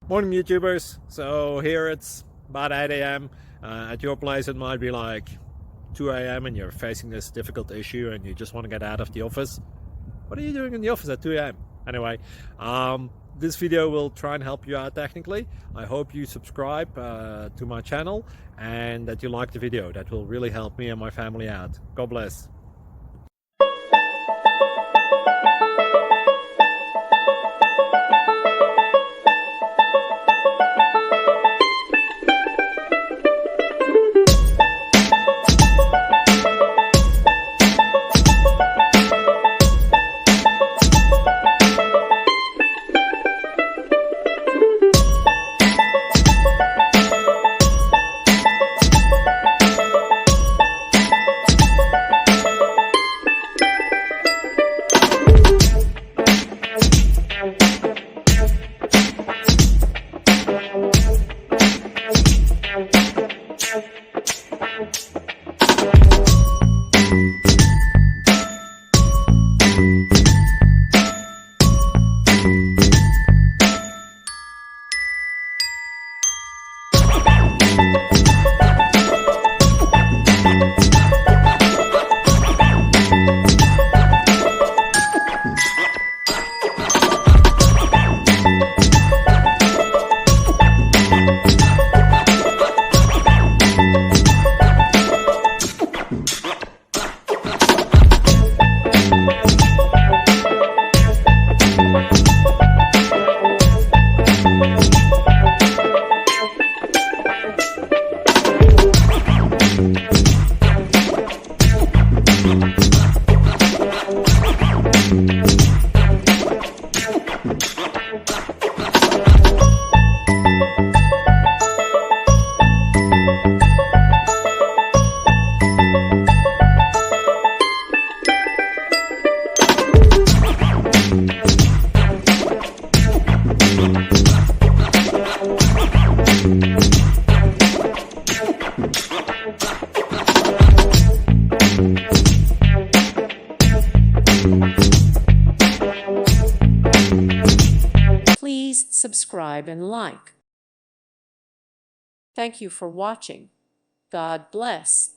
Morning YouTubers. So here it's about 8 a.m. At your place it might be like 2 a.m. and you're facing this difficult issue and you just want to get out of the office. What are you doing in the office at 2 a.m.? Anyway, this video will try and help you out technically. I hope you subscribe to my channel and that you like the video. That will really help me and my family out. God bless. Please subscribe and like. Thank you for watching. God bless.